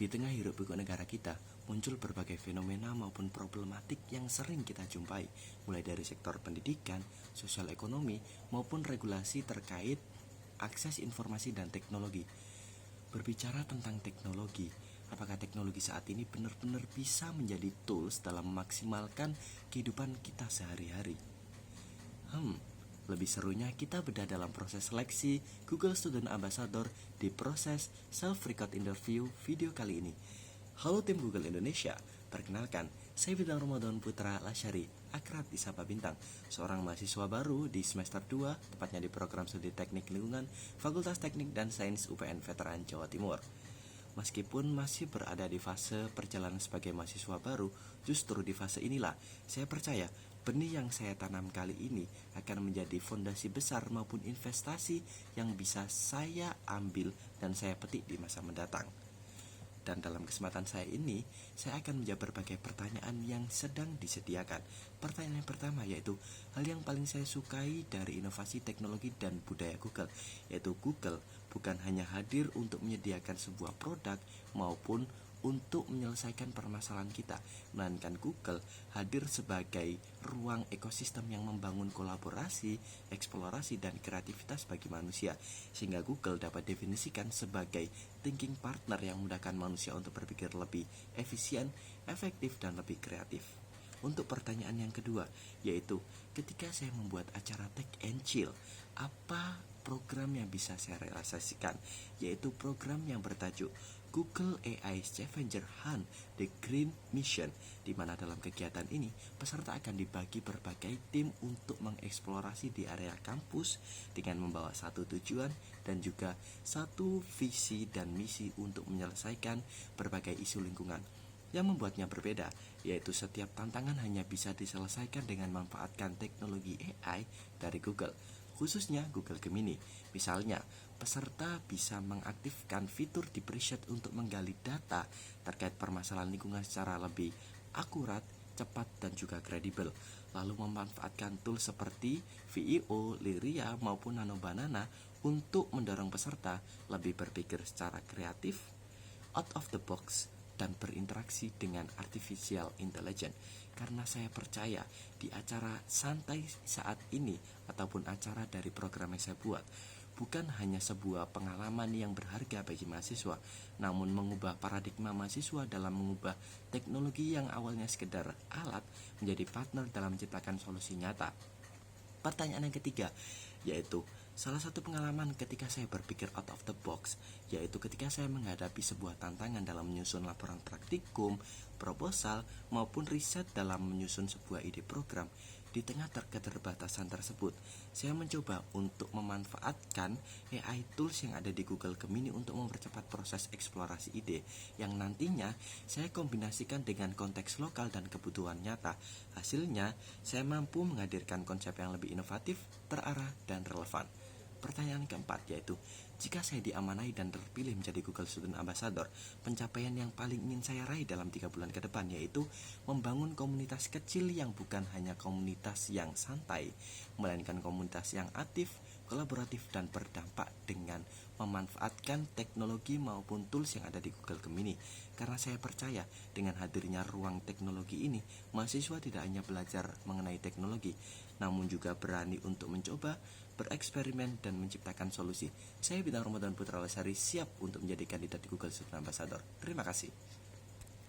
Di tengah hiruk-pikuk negara kita, muncul berbagai fenomena maupun problematik yang sering kita jumpai, mulai dari sektor pendidikan, sosial ekonomi, maupun regulasi terkait akses informasi dan teknologi. Berbicara tentang teknologi, apakah teknologi saat ini benar-benar bisa menjadi tools dalam memaksimalkan kehidupan kita sehari-hari? Lebih serunya kita bedah dalam proses seleksi Google Student Ambassador di proses self-record interview video kali ini. Halo tim Google Indonesia, perkenalkan, saya Bintang Ramadan Putra Lasyari, akrab disapa Bintang, seorang mahasiswa baru di semester 2, tepatnya di program studi teknik lingkungan, Fakultas Teknik dan Sains UPN Veteran Jawa Timur. Meskipun masih berada di fase perjalanan sebagai mahasiswa baru, justru di fase inilah saya percaya benih yang saya tanam kali ini akan menjadi fondasi besar maupun investasi yang bisa saya ambil dan saya petik di masa mendatang. Dan dalam kesempatan saya ini, saya akan menjawab berbagai pertanyaan yang sedang disediakan. Pertanyaan yang pertama yaitu, hal yang paling saya sukai dari inovasi teknologi dan budaya Google, yaitu Google bukan hanya hadir untuk menyediakan sebuah produk maupun untuk menyelesaikan permasalahan kita, melainkan Google hadir sebagai ruang ekosistem yang membangun kolaborasi, eksplorasi, dan kreativitas bagi manusia, sehingga Google dapat definisikan sebagai thinking partner yang memudahkan manusia untuk berpikir lebih efisien, efektif, dan lebih kreatif. Untuk pertanyaan yang kedua, yaitu ketika saya membuat acara Tech and Chill, apa program yang bisa saya realisasikan? Yaitu program yang bertajuk Google AI Scavenger Hunt The Green Mission, di mana dalam kegiatan ini peserta akan dibagi berbagai tim untuk mengeksplorasi di area kampus dengan membawa satu tujuan dan juga satu visi dan misi untuk menyelesaikan berbagai isu lingkungan. Yang membuatnya berbeda, yaitu setiap tantangan hanya bisa diselesaikan dengan memanfaatkan teknologi AI dari Google, khususnya Google Gemini. Misalnya, peserta bisa mengaktifkan fitur di preset untuk menggali data terkait permasalahan lingkungan secara lebih akurat, cepat, dan juga kredibel. Lalu memanfaatkan tool seperti VEO, Lyria, maupun Nanobanana untuk mendorong peserta lebih berpikir secara kreatif, out of the box, dan berinteraksi dengan artificial intelligence. Karena saya percaya di acara santai saat ini ataupun acara dari program yang saya buat bukan hanya sebuah pengalaman yang berharga bagi mahasiswa, namun mengubah paradigma mahasiswa dalam mengubah teknologi yang awalnya sekedar alat menjadi partner dalam menciptakan solusi nyata. Pertanyaan yang ketiga, yaitu salah satu pengalaman ketika saya berpikir out of the box, yaitu ketika saya menghadapi sebuah tantangan dalam menyusun laporan praktikum, proposal, maupun riset dalam menyusun sebuah ide program. Di tengah keterbatasan tersebut, saya mencoba untuk memanfaatkan AI tools yang ada di Google Gemini untuk mempercepat proses eksplorasi ide yang nantinya saya kombinasikan dengan konteks lokal dan kebutuhan nyata. Hasilnya, saya mampu menghadirkan konsep yang lebih inovatif, terarah, dan relevan. Pertanyaan keempat yaitu, jika saya diamanai dan terpilih menjadi Google Student Ambassador, pencapaian yang paling ingin saya raih dalam 3 bulan ke depan yaitu membangun komunitas kecil yang bukan hanya komunitas yang santai, melainkan komunitas yang aktif, kolaboratif, dan berdampak dengan memanfaatkan teknologi maupun tools yang ada di Google Gemini. Karena saya percaya dengan hadirnya ruang teknologi ini, mahasiswa tidak hanya belajar mengenai teknologi, namun juga berani untuk mencoba, bereksperimen, dan menciptakan solusi. Saya Bintang Ramadan Putra Lasyari siap untuk menjadi kandidat di Google Student Ambassador. Terima kasih.